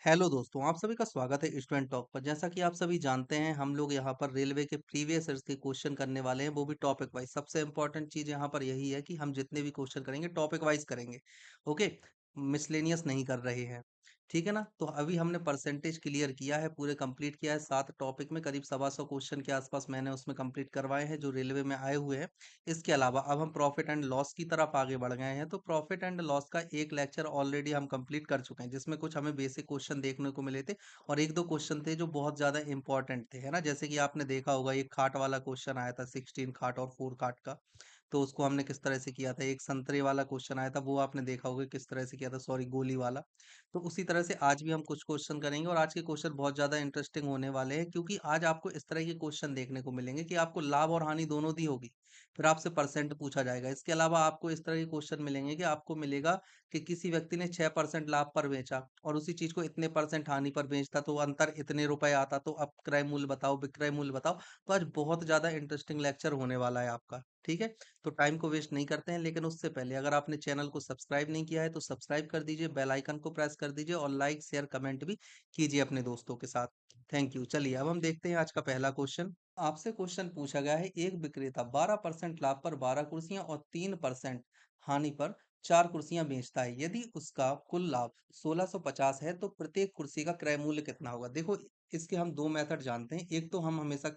Hello दोस्तों, आप सभी का स्वागत है स्टूडेंट टॉक पर। जैसा कि आप सभी जानते हैं, हम लोग यहाँ पर रेलवे के प्रीवियस ईयर्स के क्वेश्चन करने वाले हैं, वो भी टॉपिक वाइज। सबसे इम्पोर्टेंट चीज़ यहाँ पर यही है कि हम जितने भी क्वेश्चन करेंगे टॉपिक वाइज करेंगे। ओके, मिसलेनियस नहीं कर रहे हैं, ठीक है ना। तो अभी हमने परसेंटेज क्लियर किया है, पूरे कंप्लीट किया है। 7 टॉपिक में करीब 125 क्वेश्चन के आसपास मैंने उसमें कंप्लीट करवाए हैं जो रेलवे में आए हुए हैं। इसके अलावा अब हम प्रॉफिट एंड लॉस की तरफ आगे बढ़ गए हैं। तो प्रॉफिट एंड लॉस का एक लेक्चर ऑलरेडी हम कंप्लीट कर चुके हैं, जिसमें कुछ हमें बेसिक क्वेश्चन देखने को मिले थे और एक दो क्वेश्चन थे जो बहुत ज्यादा इंपॉर्टेंट थे, है ना। जैसे कि आपने देखा होगा, एक खाट वाला क्वेश्चन आया था, 16 खाट और 4 खाट का। तो उसको हमने किस तरह से किया था। एक संतरे वाला क्वेश्चन आया था, वो आपने देखा होगा किस तरह से किया था, सॉरी गोली वाला। तो उसी तरह से आज भी हम कुछ क्वेश्चन करेंगे और आज के क्वेश्चन बहुत ज्यादा इंटरेस्टिंग होने वाले हैं, क्योंकि आज आपको इस तरह के क्वेश्चन देखने को मिलेंगे कि आपको लाभ और हानि दोनों दी होगी, फिर आपसे परसेंट पूछा जाएगा। इसके अलावा आपको इस तरह के क्वेश्चन मिलेंगे कि आपको मिलेगा कि किसी व्यक्ति ने 6% लाभ पर बेचा और उसी चीज को इतने परसेंट हानि पर बेचता, तो अंतर इतने रुपए आता, तो अब क्रय मूल्य बताओ, विक्रय मूल्य बताओ। तो आज बहुत ज्यादा इंटरेस्टिंग लेक्चर होने वाला है आपका, ठीक है। तो टाइम को वेस्ट नहीं करते हैं, लेकिन उससे पहले अगर आपने चैनल को सब्सक्राइब नहीं किया है तो सब्सक्राइब कर दीजिए, बेल आइकन को प्रेस कर दीजिए और लाइक शेयर कमेंट भी कीजिए अपने दोस्तों के साथ। Thank you. चलिए अब हम देखते हैं आज का पहला क्वेश्चन। आपसे क्वेश्चन पूछा गया है, एक विक्रेता 12% लाभ पर 12 कुर्सियां और 3% हानि पर 4 कुर्सियां बेचता है। यदि उसका कुल लाभ 1650 है तो प्रत्येक कुर्सी का क्रय मूल्य कितना होगा। देखो, इसके हम दो मेथड जानते हैं। एक तो हम हमेशा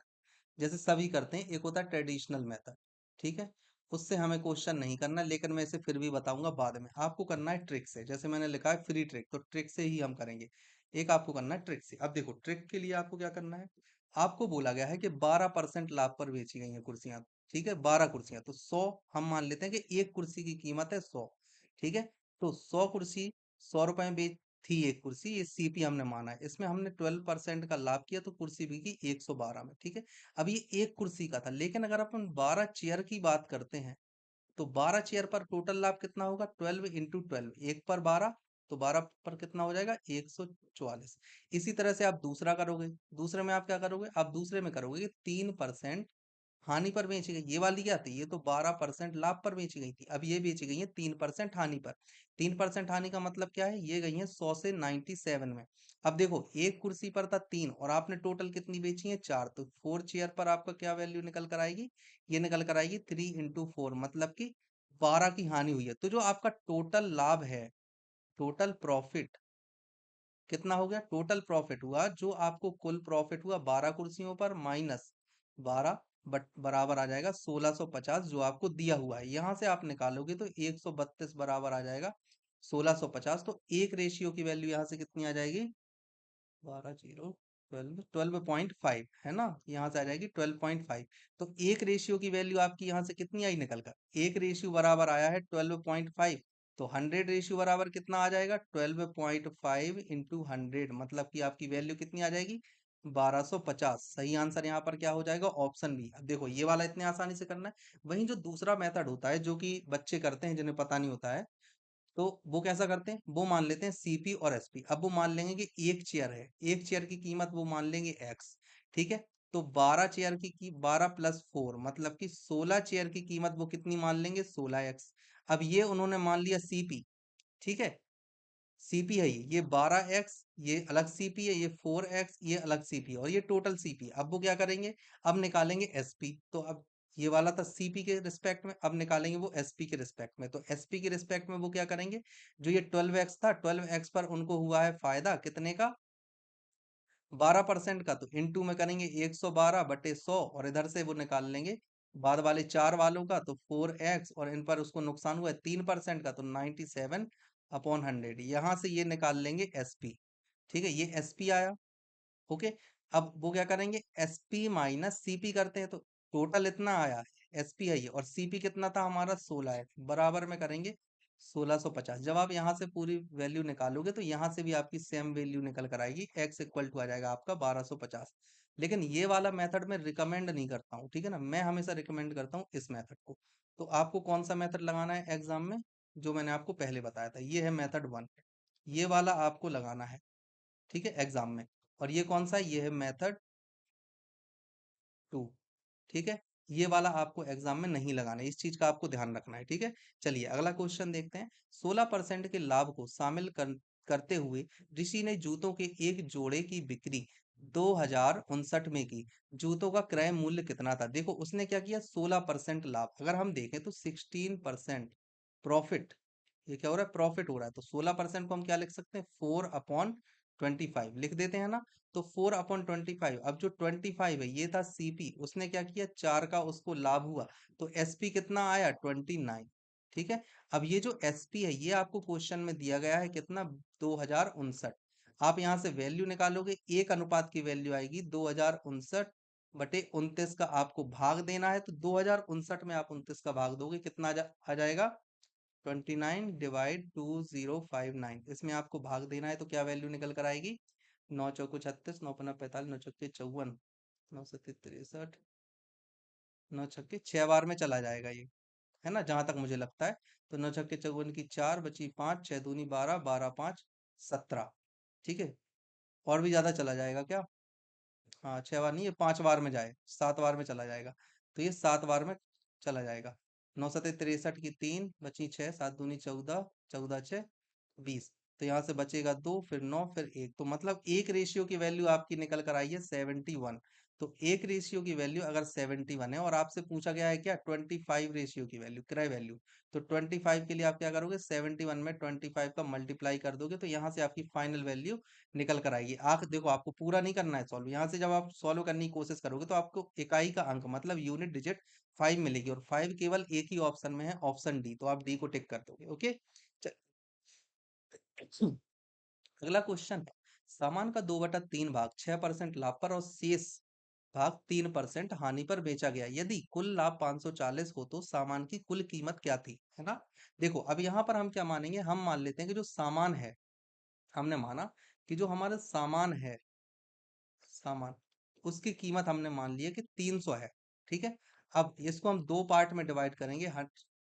जैसे सभी करते हैं, एक होता है ट्रेडिशनल मेथड, ठीक है। उससे हमें क्वेश्चन नहीं करना, लेकिन मैं इसे फिर भी बताऊंगा बाद में। आपको करना है ट्रिक से, जैसे मैंने लिखा है फ्री ट्रिक, तो ट्रिक से ही हम करेंगे। एक आपको करना है ट्रिक से। अब देखो, ट्रिक के लिए आपको क्या करना है। आपको बोला गया है कि 12% लाभ पर बेची गई हैं कुर्सियां, ठीक है। 12 कुर्सियां, तो 100 हम मान लेते हैं कि एक कुर्सी की कीमत है 100, ठीक है। तो 100 कुर्सी 100 रुपए में बेच थी एक कुर्सी, ये सीपी हमने माना है। इसमें हमने 12% का लाभ किया तो कुर्सी बिकी 112 में, ठीक है। अब ये एक कुर्सी का था, लेकिन अगर अपन 12 चेयर की बात करते हैं तो 12 चेयर पर टोटल लाभ कितना होगा, 12 × 12, एक पर 12, तो 12 पर कितना हो जाएगा, 144। इसी तरह से आप दूसरा करोगे, दूसरे में आप क्या करोगे, आप दूसरे में करोगे कि 3% हानि पर बेची गई। ये वाली क्या थी, ये तो 12% लाभ पर बेची गई थी। अब ये बेची गई है 3% हानि पर। 3% हानि का मतलब क्या है, ये गई है 100 से 97 में। अब देखो, एक कुर्सी पर था 3 और आपने टोटल कितनी बेची है, 4, तो 4 चेयर पर आपका क्या वैल्यू निकल कर आएगी, ये निकल कर आएगी 3 × 4, मतलब कि 12 की हानि हुई है। तो जो आपका टोटल लाभ है, टोटल प्रॉफिट कितना हो गया, टोटल प्रॉफिट हुआ जो आपको कुल प्रॉफिट हुआ 12 कुर्सियों पर माइनस 12, बट बराबर आ जाएगा 1650 जो आपको दिया हुआ है। यहां से आप निकालोगे तो 132 बराबर आ जाएगा 1650। तो एक रेशियो की वैल्यू यहाँ से कितनी आ जाएगी, 12 है ना। यहाँ से आ जाएगी 12.5। तो एक रेशियो की वैल्यू आपकी यहाँ से कितनी आई निकल कर, एक रेशियो बराबर आया है 12.5। तो 100 रेशियो बराबर कितना आ जाएगा, 12.5 इंटू 100, मतलब कि आपकी वैल्यू कितनी आ जाएगी, 1250। सही आंसर यहाँ पर क्या हो जाएगा, ऑप्शन बी। अब देखो, ये वाला इतने आसानी से करना है। वहीं जो दूसरा मेथड होता है, जो कि बच्चे करते हैं जिन्हें पता नहीं होता है, तो वो कैसा करते हैं, वो मान लेते हैं सीपी और एसपी। अब वो मान लेंगे कि एक चेयर है, एक चेयर की कीमत वो मान लेंगे एक्स, ठीक है। तो 12 चेयर की 12 + 4 मतलब कि 16 चेयर की कीमत वो कितनी मान लेंगे, 16x। अब ये उन्होंने मान लिया सीपी, ठीक है। सीपी है ये 12x, ये अलग सीपी है, ये 4x, ये अलग सीपी है, और ये टोटल सीपी। अब वो क्या करेंगे, अब निकालेंगे एसपी। तो अब ये वाला था सीपी के रिस्पेक्ट में, अब निकालेंगे वो एसपी के रिस्पेक्ट में। तो एसपी के रिस्पेक्ट में वो क्या करेंगे, जो ये 12x था, 12x पर उनको हुआ है फायदा कितने का, 12% का, तो इनटू में करेंगे 112/100, और इधर से वो निकाल लेंगे बाद वाले चार वालों का, तो 4x, और इन पर उसको नुकसान हुआ है 3% का, तो 97/100। यहां से ये निकाल लेंगे एसपी, ठीक है। ये एसपी आया, ओके। अब वो क्या करेंगे, एसपी माइनस सीपी करते हैं, तो टोटल इतना आया, एसपी है ये, और सीपी कितना था हमारा 16 है, बराबर में करेंगे 1650। जब आप यहाँ से पूरी वैल्यू निकालोगे तो यहाँ से भी आपकी सेम वैल्यू निकल कर आएगी, एक्स इक्वल टू आ जाएगा आपका 1250। लेकिन ये वाला मेथड में रिकमेंड नहीं करता हूँ, ठीक है ना। मैं हमेशा रिकमेंड करता हूँ इस मेथड को। तो आपको कौन सा मेथड लगाना है एग्जाम में, जो मैंने आपको पहले बताया था, ये है मेथड 1, ये वाला आपको लगाना है, ठीक है, एग्जाम में। और ये कौन सा है, ये है मेथड 2, ठीक है। ये वाला आपको एग्जाम में नहीं लगाना है, इस चीज का आपको ध्यान रखना है, ठीक है। चलिए अगला क्वेश्चन देखते हैं। 16% के लाभ को शामिल करते हुए ऋषि ने जूतों के एक जोड़े की बिक्री 2059 में की। जूतों का क्रय मूल्य कितना था? देखो उसने क्या किया, 16% लाभ। अगर हम देखें तो 16% प्रॉफिट, ये क्या हो रहा है, प्रॉफिट हो रहा है। तो 16% को हम क्या लिख सकते हैं, 4/25 लिख देते हैं ना। तो 4/25, अब जो 25 है ये था सीपी, उसने क्या किया, 4 का उसको लाभ हुआ, तो एसपी कितना आया, 29। ठीक है। अब ये जो एसपी है ये आपको क्वेश्चन में दिया गया है कितना, 2059। आप यहाँ से वैल्यू निकालोगे, एक अनुपात की वैल्यू आएगी 2059/29 का आपको भाग देना है। तो 2059 में आप 29 का भाग दोगे, कितना आ जाएगा, 29/2059। इसमें आपको भाग देना है तो क्या वैल्यू निकल कर आएगी, 9 चौको 36, 9×5 = 45, 9 छक्के 54, 9×7 = 63, 9 छक्के 6 बार में चला जाएगा ये, है ना, जहां तक मुझे लगता है। तो 9 छक्के 54 की 4 बची 5, 6 दूनी 12, 12×5 = 17। ठीक है। और भी ज्यादा चला जाएगा क्या, हाँ 6 बार नहीं, ये 5 बार में जाए, 7 बार में चला जाएगा। तो ये 7 बार में चला जाएगा। 9×7 = 63 की 3 बची 6, 7 दूनी 14, 14×6 = 20। तो यहाँ से बचेगा 2, फिर 9, फिर 1। तो मतलब एक रेशियो की वैल्यू आपकी निकल कर आई है 71। तो एक रेशियो की वैल्यू अगर 71 है और आपसे पूछा गया है क्या, 25 रेशियो की वैल्यू, क्रय वैल्यू, तो 25 के लिए आप क्या करोगे, 71 में 25 का मल्टीप्लाई कर दोगे, तो यहाँ से आपकी फाइनल वैल्यू निकल कर आएगी। देखो आपको पूरा नहीं करना है सॉल्व, यहाँ से जब आप सॉल्व करने की कोशिश करोगे तो आपको इकाई का अंक मतलब यूनिट डिजिट 5 मिलेगी, और 5 केवल एक ही ऑप्शन में है, ऑप्शन डी, तो आप डी को टिक कर दोगे। ओके। अगला क्वेश्चन, सामान का 2/3 भाग 6% लाभ पर और शेष भाग 3% हानि पर बेचा गया। यदि कुल लाभ 540 हो तो सामान की कुल कीमत क्या थी, है ना। देखो अब यहाँ पर हम क्या मानेंगे, हम मान लेते हैं कि जो सामान है, हमने माना कि जो हमारा सामान है, सामान, उसकी कीमत हमने मान ली है कि 300 है। ठीक है। अब इसको हम दो पार्ट में डिवाइड करेंगे,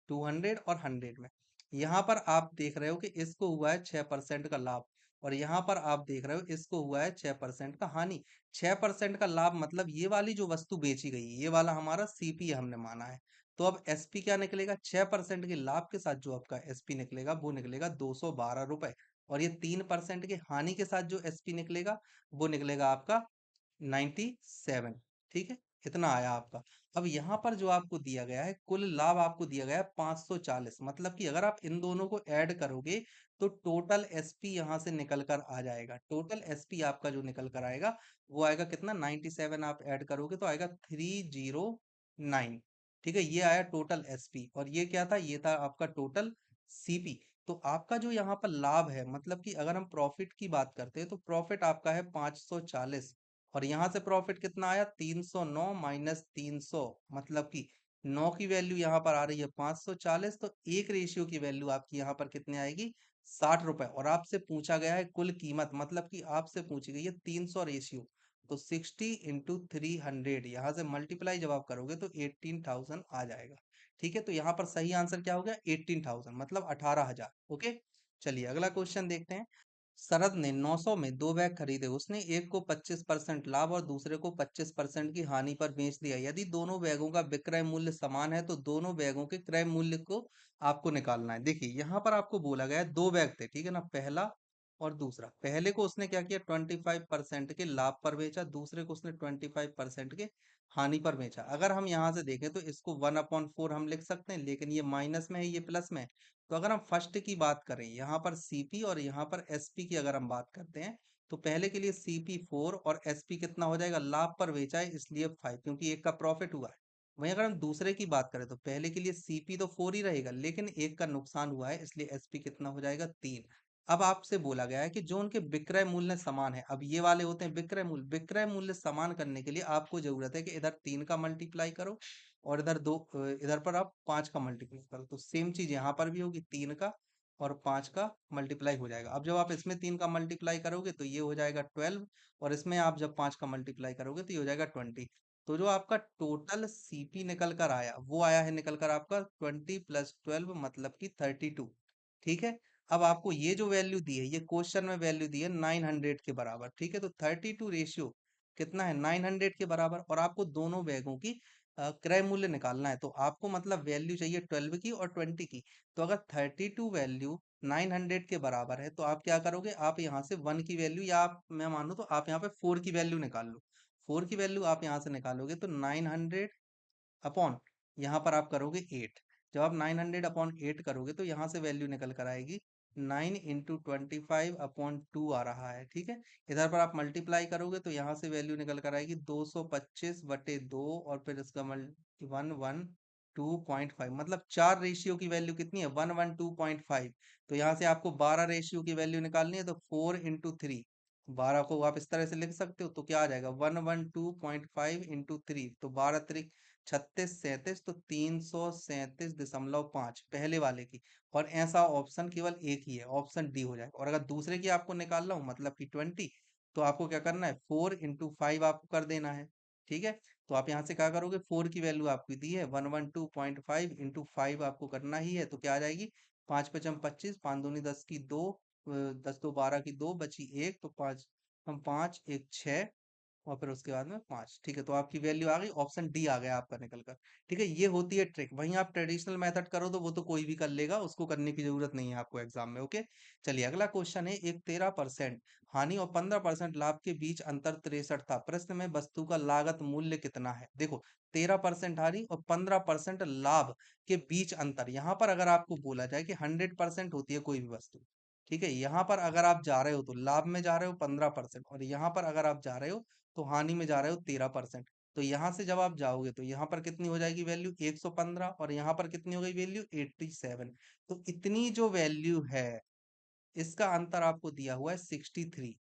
200 और 100 में। यहाँ पर आप देख रहे हो कि इसको हुआ है 6% का लाभ, और यहाँ पर आप देख रहे हो इसको हुआ है 6% का हानि। 6% का लाभ मतलब ये वाली जो वस्तु बेची गई है, ये वाला हमारा सीपी हमने माना है। तो अब एसपी क्या निकलेगा, 6% के लाभ के साथ जो आपका एसपी निकलेगा वो निकलेगा 212 रुपए, और ये 3% के हानि के साथ जो एसपी निकलेगा वो निकलेगा आपका 97। ठीक है। इतना आया आपका। अब यहाँ पर जो आपको दिया गया है, कुल लाभ आपको दिया गया है 540, मतलब कि अगर आप इन दोनों को ऐड करोगे तो टोटल एसपी यहाँ से निकल कर आ जाएगा। टोटल एसपी आपका जो निकल कर आएगा वो आएगा कितना, 97 आप ऐड करोगे तो आएगा 309। ठीक है, ये आया टोटल एसपी, और ये क्या था, ये था आपका टोटल सीपी। तो आपका जो यहाँ पर लाभ है, मतलब कि अगर हम प्रॉफिट की बात करते हैं तो प्रॉफिट आपका है 540, और यहां से प्रॉफिट कितना आया, 309 माइनस 300, मतलब कि 9 की वैल्यू यहाँ पर आ रही है 540, तो एक रेशियो की वैल्यू आपकी यहाँ पर कितने आएगी, 60 रुपए। और आपसे पूछा गया है कुल कीमत, मतलब कि आपसे पूछी गई है 300 रेशियो, तो 60 × 300, यहाँ से मल्टीप्लाई जब आप करोगे तो 18,000 आ जाएगा। ठीक है। तो यहाँ पर सही आंसर क्या हो गया, 18,000, मतलब 18,000। ओके। चलिए अगला क्वेश्चन देखते हैं। शरद ने 900 में दो बैग खरीदे, उसने एक को 25% लाभ और दूसरे को 25% की हानि पर बेच दिया। यदि दोनों बैगों का विक्रय मूल्य समान है तो दोनों बैगों के क्रय मूल्य को आपको निकालना है। देखिए यहाँ पर आपको बोला गया है दो बैग थे, ठीक है ना, पहला और दूसरा। पहले को उसने क्या किया, 25% के लाभ पर बेचा, दूसरे को उसने 25% के हानि पर बेचा। अगर हम यहाँ से देखें तो इसको 1/4 हम लिख सकते हैं, लेकिन ये माइनस में है, ये प्लस में है। तो अगर हम फर्स्ट की बात करें, यहाँ पर सीपी और यहाँ पर एसपी की अगर हम बात करते हैं, तो पहले के लिए सीपी 4 और एसपी कितना हो जाएगा, लाभ पर बेचा है इसलिए 5, क्योंकि एक का प्रॉफिट हुआ है। वहीं अगर हम दूसरे की बात करें तो पहले के लिए सीपी तो 4 ही रहेगा, लेकिन एक का नुकसान हुआ है इसलिए एसपी कितना हो जाएगा, 3। अब आपसे बोला गया है कि जो उनके विक्रय मूल्य समान है, अब ये वाले होते हैं विक्रय मूल्य। विक्रय मूल्य समान करने के लिए आपको जरूरत है कि इधर 3 का मल्टीप्लाई करो और इधर इधर पर आप 5 का मल्टीप्लाई करो। तो सेम चीज यहाँ पर भी होगी, 3 का और 5 का मल्टीप्लाई हो जाएगा। अब जब आप इसमें 3 का मल्टीप्लाई करोगे तो ये हो जाएगा 12, और इसमें आप जब 5 का मल्टीप्लाई करोगे तो ये हो जाएगा 20। तो जो आपका टोटल सीपी निकल कर आया वो आया है निकल कर आपका 20 + 12 मतलब कि 32। ठीक है। अब आपको ये जो वैल्यू दी है, ये क्वेश्चन में वैल्यू दी है 900 के बराबर। ठीक है। तो 32 रेशियो कितना है, 900 के बराबर, और आपको दोनों बैगों की क्रय मूल्य निकालना है। तो आपको मतलब वैल्यू चाहिए 12 की और 20 की। तो अगर 32 वैल्यू 900 के बराबर है, तो आप क्या करोगे, आप यहाँ से 1 की वैल्यू, या आप मैं मानूं तो आप यहाँ पे 4 की वैल्यू निकाल लो। 4 की वैल्यू आप यहाँ से निकालोगे तो 900 अपॉन, यहाँ पर आप करोगे 8। जब आप 900 अपॉन 8 करोगे तो यहाँ से वैल्यू निकल कर आएगी 9 इंटू 25/2 आ रहा है, ठीक है। इधर पर आप मल्टीप्लाई करोगे तो यहाँ से वैल्यू निकल कर आएगी 225/2, और फिर इसका 112.5, मतलब 4 रेशियो की वैल्यू कितनी है, 112.5। तो यहाँ से आपको 12 रेशियो की वैल्यू निकालनी है, तो 4 इंटू 3, 12 को आप इस तरह से लिख सकते हो, तो क्या आ जाएगा 112.5 इंटू 3, तो 12 3 36 37, तो 337.5 पहले वाले की। और ऐसा ऑप्शन केवल एक ही है, ऑप्शन डी हो जाएगा। और अगर दूसरे की आपको निकालना हो, मतलब कि 20, तो आपको क्या करना है, 4 इंटू 5 आपको कर देना है, ठीक है। तो आप यहाँ से क्या करोगे, 4 की वैल्यू आपकी दी है, 112.5 इंटू 5 आपको करना ही है, तो क्या आ जाएगी, 5 5 25, 5 दूनी 10 की 2, 10 2 12 की 2 बची 1, तो 5 हम 5 1 6, और फिर उसके बाद में 5, ठीक है। तो आपकी वैल्यू आ गई, ऑप्शन डी आ गया आपका निकल कर, ठीक है। ये होती है ट्रिक। वहीं आप ट्रेडिशनल मेथड करो तो वो तो कोई भी कर लेगा, उसको करने की जरूरत नहीं है आपको एग्जाम में, ओके। चलिए अगला क्वेश्चन है, एक 13% हानि और 15% लाभ के बीच अंतर 63 था, प्रश्न में वस्तु का लागत मूल्य कितना है। देखो, 13% हानि और 15% लाभ के बीच अंतर, यहाँ पर अगर आपको बोला जाए कि 100% होती है कोई भी वस्तु, ठीक है, यहाँ पर अगर आप जा रहे हो तो लाभ में जा रहे हो 15%, और यहाँ पर अगर आप जा रहे हो तो हानि में जा रहे हो 13%। तो यहां से जब आप जाओगे तो यहाँ पर कितनी हो जाएगी वैल्यू, 115, और यहाँ पर कितनी हो गई वैल्यू, 87। तो इतनी जो वैल्यू है, इसका अंतर आपको दिया हुआ है 63,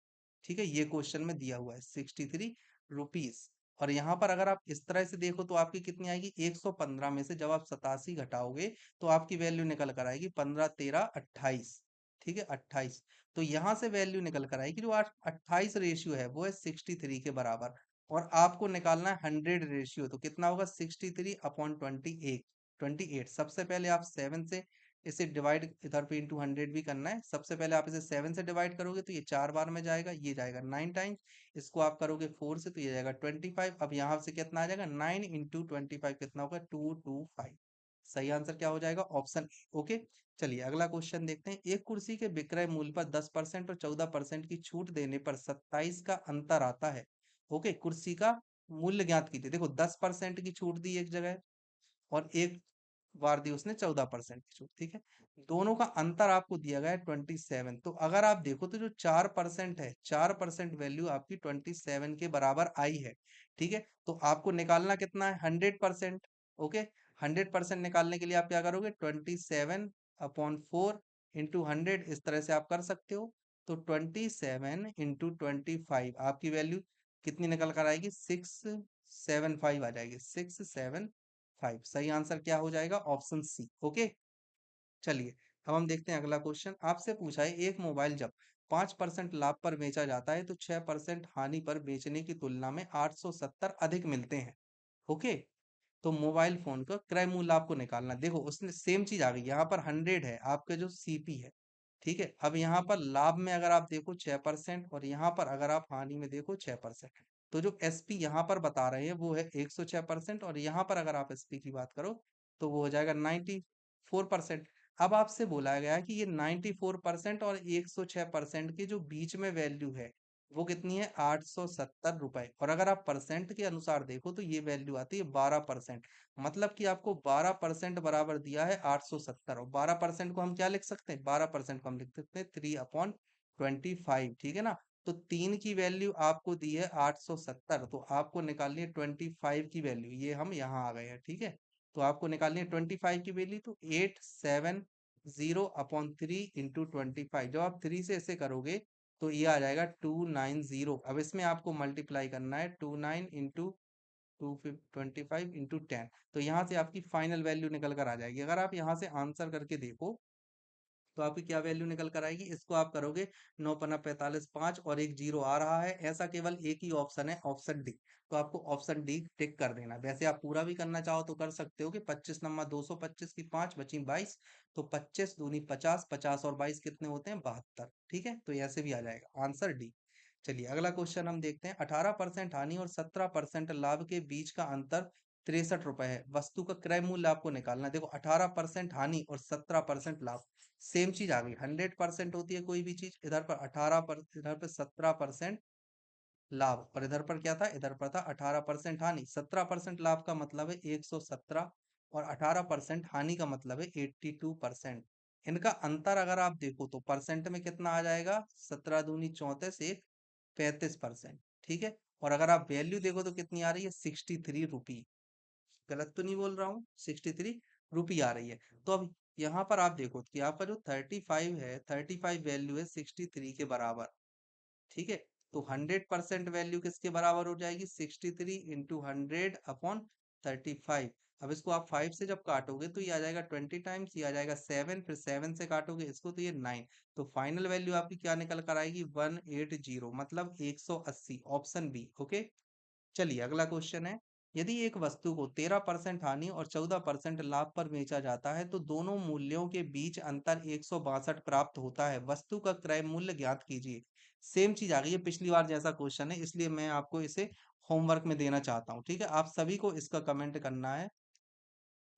ठीक है। ये क्वेश्चन में दिया हुआ है 63 रुपीज। और यहाँ पर अगर आप इस तरह से देखो तो आपकी कितनी आएगी, 115 में से जब आप 87 घटाओगे तो आपकी वैल्यू निकल कर आएगी 15 13 28, ठीक है, 28। तो यहाँ से वैल्यू निकल कर आएगी जो 28 रेशियो है वो है 63 के बराबर। और आपको निकालना है 100 रेशियो, तो कितना होगा, 63/28, 28। सबसे पहले आप 7 से इसे डिवाइड, इधर पे इंटू 100 भी करना है। सबसे पहले आप इसे 7 से डिवाइड करोगे तो ये 4 बार में जाएगा, ये जाएगा 9 टाइम्स। इसको आप करोगे 4 से तो ये जाएगा 25। अब यहाँ से कितना आ जाएगा, 9 इंटू 25 कितना होगा, 225। सही आंसर क्या हो जाएगा, ऑप्शन ए, ओके। चलिए अगला क्वेश्चन देखते हैं, एक कुर्सी के विक्रय मूल्य पर 10% और 14% की छूट देने पर 27 का अंतर आता है, ओके। कुर्सी का मूल्य ज्ञात कीजिए। देखो 10% की छूट दी एक जगह, और एक बार दी उसने 14% की छूट, ठीक है। दोनों का अंतर आपको दिया गया है 27। तो अगर आप देखो तो जो 4% है, 4% वैल्यू आपकी 27 के बराबर आई है, ठीक है। तो आपको निकालना कितना है, 100%, ओके। 100% निकालने के लिए आप क्या करोगे, 27/4 इंटू 100, इस तरह से आप कर सकते हो। तो 27 इंटू 25 आपकी वैल्यू कितनी निकल कर आएगी, 675 आ जाएगी, 675। सही आंसर क्या हो जाएगा, ऑप्शन सी, ओके। चलिए अब हम देखते हैं अगला क्वेश्चन। आपसे पूछा है, एक मोबाइल जब 5% लाभ पर बेचा जाता है तो 6% हानि पर बेचने की तुलना में 870 अधिक मिलते हैं, ओके। तो मोबाइल फोन का क्रय मूल्य आपको निकालना। देखो उसने सेम चीज आ गई, यहाँ पर 100 है आपका जो सीपी है, ठीक है। अब यहाँ पर लाभ में अगर आप देखो 6%, और यहाँ पर अगर आप हानि में देखो 6%, तो जो एसपी यहाँ पर बता रहे हैं वो है 106%, और यहाँ पर अगर आप एसपी की बात करो तो वो हो जाएगा 94%। अब आपसे बोला गया है कि ये 94% और 106% के जो बीच में वैल्यू है वो कितनी है, 870 रुपए। और अगर आप परसेंट के अनुसार देखो तो ये वैल्यू आती है 12%। मतलब कि आपको 12% बराबर दिया है 870, और 12% को हम क्या लिख सकते हैं, 12% को हम लिख सकते हैं 3/25, ठीक है ना। तो 3 की वैल्यू आपको दी है 870, तो आपको निकालनी है 25 की वैल्यू, ये हम यहाँ आ गए हैं, ठीक है। तो आपको निकालनी है 25 की वैल्यू, तो 870/3 इंटू 25। जब आप 3 से इसे करोगे तो ये आ जाएगा 290। अब इसमें आपको मल्टीप्लाई करना है, 29 इंटू 225 इंटू 10, तो यहाँ से आपकी फाइनल वैल्यू निकल कर आ जाएगी। अगर आप यहाँ से आंसर करके देखो तो आपकी क्या वैल्यू निकल कर आएगी, इसको आप करोगे 9 5 5 और एक जीरो आ रहा है, ऐसा केवल एक ही ऑप्शन है, ऑप्शन डी। तो आपको ऑप्शन डी टिक कर देना। वैसे आप पूरा भी करना चाहो तो कर सकते हो कि 25 नंबर 225 की 5 बची 22, तो 25 दूनी 50, 50 और 22 कितने होते हैं, 72, ठीक है। तो ऐसे भी आ जाएगा आंसर डी। चलिए अगला क्वेश्चन हम देखते हैं, 18% हानि और 17% लाभ के बीच का अंतर ₹63 है। वस्तु का क्रय मूल्य आपको निकालना है। देखो 18% हानि और 17% लाभ, सेम चीज आ गई। 100% होती है कोई भी चीज, इधर पर 17% लाभ, और इधर पर क्या था, इधर पर था 18% हानि। 17% लाभ का मतलब है 117, और 18% हानि का मतलब है 82%। इनका अंतर अगर आप देखो तो परसेंट में कितना आ जाएगा, 17 दूनी 34, एक 35%। ठीक है, और अगर आप वैल्यू देखो तो कितनी आ रही है, 63 रुपी। गलत तो नहीं बोल रहा हूँ, 63 रुपी आ रही है। तो अब यहाँ पर आप देखो कि आपका जो 35 है, 35 वैल्यू है 63 के बराबर। ठीक है, तो 100% वैल्यू किसके बराबर हो जाएगी, 63 इंटू 100/35। अब इसको आप 5 से जब काटोगे तो ये आ जाएगा 20 टाइम्स, ये आ जाएगा 7, फिर 7 से काटोगे इसको तो ये 9। तो फाइनल वैल्यू आपकी क्या निकल कर आएगी, 180, मतलब 180, ऑप्शन बी। ओके, चलिए अगला क्वेश्चन है। यदि एक वस्तु को 13% हानि और 14% लाभ पर बेचा जाता है तो दोनों मूल्यों के बीच अंतर 162 प्राप्त होता है। वस्तु का क्रय मूल्य ज्ञात कीजिए। सेम चीज आ गई है, पिछली बार जैसा क्वेश्चन है, इसलिए मैं आपको इसे होमवर्क में देना चाहता हूँ। ठीक है, आप सभी को इसका कमेंट करना है,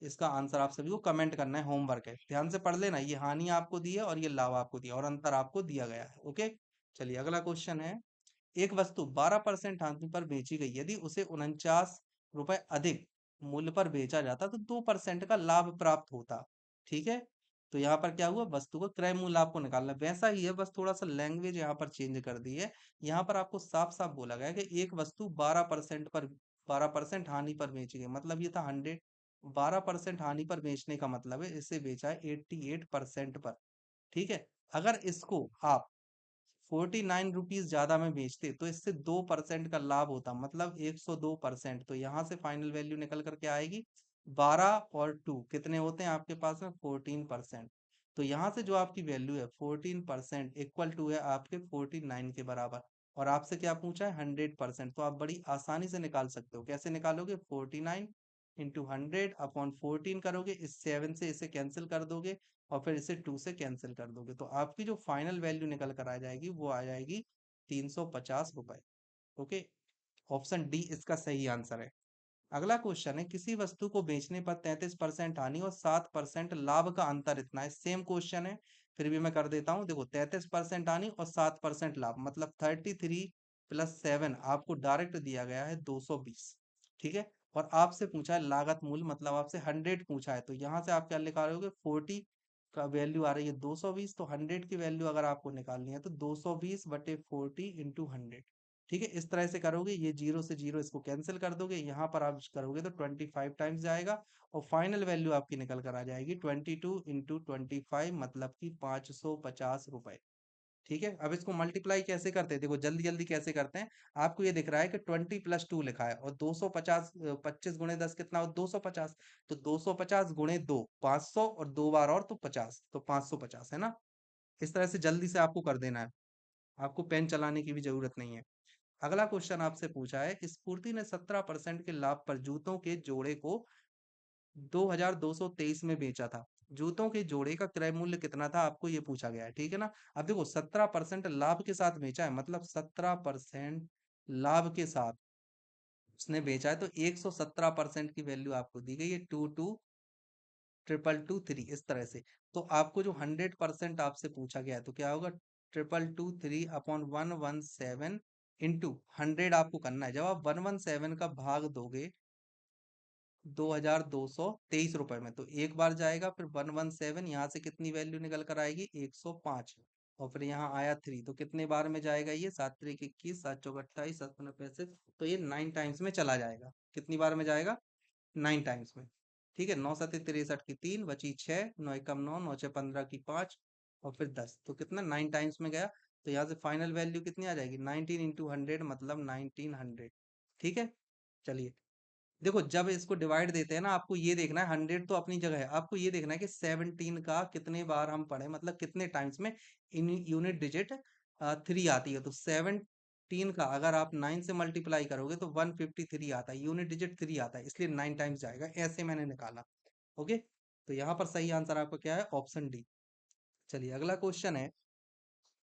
इसका आंसर आप सभी को कमेंट करना है, होमवर्क है। ध्यान से पढ़ लेना, ये हानि आपको दी है और ये लाभ आपको दिया, और अंतर आपको दिया गया है। ओके, चलिए अगला क्वेश्चन है। एक वस्तु 12% हानि पर बेची गई, यदि उसे 49 रुपए अधिक मूल्य पर बेचा जाता तो 2% का लाभ प्राप्त होता। ठीक है, तो यहाँ पर क्या हुआ, वस्तु का क्रय मूल्य आपको निकालना है। वैसा ही है, बस थोड़ा सा लैंग्वेज यहाँ पर चेंज कर दी है। यहाँ पर आपको साफ साफ बोला गया है कि एक वस्तु 12% हानि पर बेची गई, मतलब ये था 100। 12% हानि पर बेचने का मतलब है इसे बेचा है 88% पर। ठीक है, अगर इसको आप 49 रुपीज ज्यादा में बेचते तो इससे 2% का लाभ होता, मतलब 102%। तो यहाँ से फाइनल वैल्यू निकल करके आएगी 12 और 2 कितने होते हैं आपके पास में, 14%। तो यहाँ से जो आपकी वैल्यू है 14% इक्वल टू है आपके 49 के बराबर। और आपसे क्या पूछा है, 100%। तो आप बड़ी आसानी से निकाल सकते हो। कैसे निकालोगे, 49 इंटू 100 अपॉन 14 करोगे, इस 7 से इसे कैंसिल कर दोगे, और फिर इसे 2 से कैंसिल कर दोगे, तो आपकी जो फाइनल वैल्यू निकल कर आ जाएगी वो आ जाएगी 350 रुपए। ओके, ऑप्शन डी इसका सही आंसर है। अगला क्वेश्चन है, किसी वस्तु को बेचने पर 33% हानि और 7% लाभ का अंतर इतना है। सेम क्वेश्चन है, फिर भी मैं कर देता हूँ। देखो 33% हानि और 7% लाभ, मतलब 33 + 7 आपको डायरेक्ट दिया गया है 220। ठीक है, और आपसे पूछा है लागत मूल्य, मतलब आपसे 100 पूछा है। तो यहाँ से आप क्या निकालोगे, 40 का वैल्यू आ रही है 220, तो 100 की वैल्यू अगर आपको निकालनी है तो 220/40 × 100। ठीक है, इस तरह से करोगे, ये जीरो से जीरो इसको कैंसिल कर दोगे, यहाँ पर आप करोगे तो 25 टाइम्स जाएगा, और फाइनल वैल्यू आपकी निकल कर आ जाएगी 22 × 25, मतलब कि 550 रुपए। ठीक है, अब इसको मल्टीप्लाई कैसे करते हैं, देखो जल्दी जल्दी कैसे करते हैं। आपको ये दिख रहा है कि 20 + 2 लिखा है, और 250, 25 × 10 कितना हो, 250। तो 250 × 2 500, और 2 बार और तो 50, तो 550 है ना। इस तरह से जल्दी से आपको कर देना है, आपको पेन चलाने की भी जरूरत नहीं है। अगला क्वेश्चन आपसे पूछा है, स्फूर्ति ने 17% के लाभ पर जूतों के जोड़े को 2223 में बेचा था। जूतों के जोड़े का क्रय मूल्य कितना था, आपको ये पूछा गया है। ठीक है ना, अब देखो 17% लाभ के साथ बेचा है, मतलब 17% लाभ के साथ उसने बेचा है, तो 117% की वैल्यू आपको दी गई है, 22 222 3 इस तरह से। तो आपको जो 100% आपसे पूछा गया है तो क्या होगा, 2223/117 इंटू 100 आपको करना है। जब आप 117 का भाग दोगे 2223 रुपए में, तो एक बार जाएगा, फिर 117, यहाँ से कितनी वैल्यू निकल कर आएगी, 105, और फिर यहाँ आया 3, तो कितने बार में जाएगा ये, 7×3 = 21, 7×4 = 28, 7×5 = 35, तो ये 9 टाइम्स में चला जाएगा। कितनी बार में जाएगा, 9 टाइम्स में। ठीक है, 9×7 = 63 की 3 बची 6, 9 एकम 9, 9×6 = 15 की 5, और फिर 10, तो कितना 9 टाइम्स में गया। तो यहाँ से फाइनल वैल्यू कितनी आ जाएगी, 19 × 100, मतलब 1900। ठीक है, चलिए देखो जब इसको डिवाइड देते हैं ना, आपको ये देखना है, 100 तो अपनी जगह है, आपको ये देखना है कि 17 का कितने बार हम पढ़े, मतलब कितने टाइम्स में इन यूनिट डिजिट 3 आती है। तो 17 का अगर आप 9 से मल्टीप्लाई करोगे तो 153 आता है, यूनिट डिजिट 3 आता है, इसलिए 9 टाइम्स जाएगा, ऐसे मैंने निकाला। ओके, तो यहाँ पर सही आंसर आपका क्या है, ऑप्शन डी। चलिए अगला क्वेश्चन है,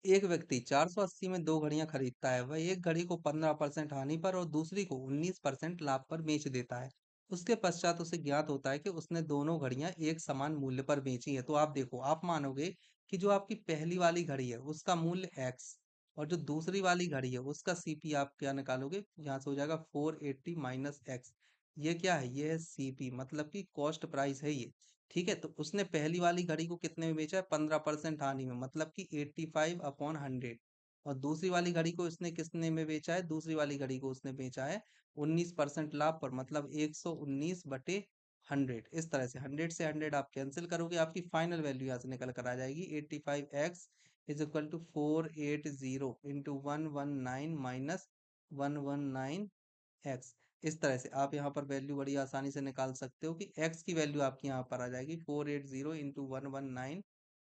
एक व्यक्ति 480 में दो घड़ियां खरीदता है, वह एक घड़ी को 15% हानि पर और दूसरी को 19% लाभ पर बेच देता है। उसके पश्चात उसे ज्ञात होता है कि उसने दोनों घड़ियां एक समान मूल्य पर बेची हैं। तो आप देखो, आप मानोगे कि जो आपकी पहली वाली घड़ी है उसका मूल्य एक्स, और जो दूसरी वाली घड़ी है उसका सीपी आप क्या निकालोगे, यहाँ से हो जाएगा 480 माइनस एक्स। ये क्या है, ये है सीपी, मतलब कि कॉस्ट प्राइस है ये। ठीक है, तो उसने पहली वाली घड़ी को कितने में बेचा है, 15% हानि में, मतलब कि 85/100। और दूसरी वाली घड़ी को इसने कितने में बेचा है, दूसरी वाली घड़ी को उसने बेचा है 19% लाभ पर, मतलब 119/100। इस तरह से 100 से 100 आप कैंसिल करोगे, आपकी फाइनल वैल्यू यहाँ से निकल कर आ जाएगी 85x is equal to 480 into 119 minus 119x। इस तरह से आप यहाँ पर वैल्यू बड़ी आसानी से निकाल सकते हो कि x की वैल्यू आपकी यहाँ पर आ जाएगी 480 इंटू 119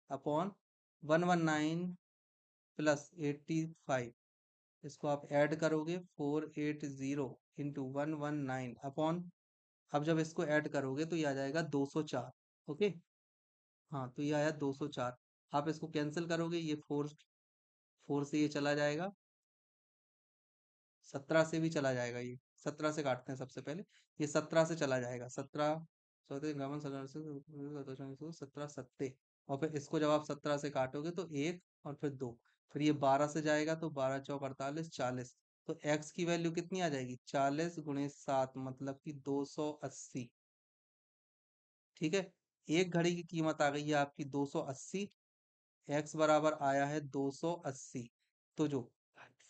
अपॉन 119 प्लस 85। इसको आप ऐड करोगे 480 इंटू 119 अपॉन, अब जब इसको ऐड करोगे तो ये आ जाएगा 204। ओके, हाँ तो ये आया 204। आप इसको कैंसिल करोगे, ये फोर, फोर से ये चला जाएगा, 17 से भी चला जाएगा, ये 17 से काटते हैं सबसे पहले, ये 17 से चला जाएगा, 17 17 सत्ते, और फिर इसको जब आप 17 से काटोगे तो एक और फिर दो, फिर ये 12 से जाएगा तो 12 चौक 48, 40। तो x की वैल्यू कितनी आ जाएगी, 40 × 7, मतलब कि 280। ठीक है, एक घड़ी की कीमत आ गई है आपकी 280, एक्स बराबर आया है 280। तो जो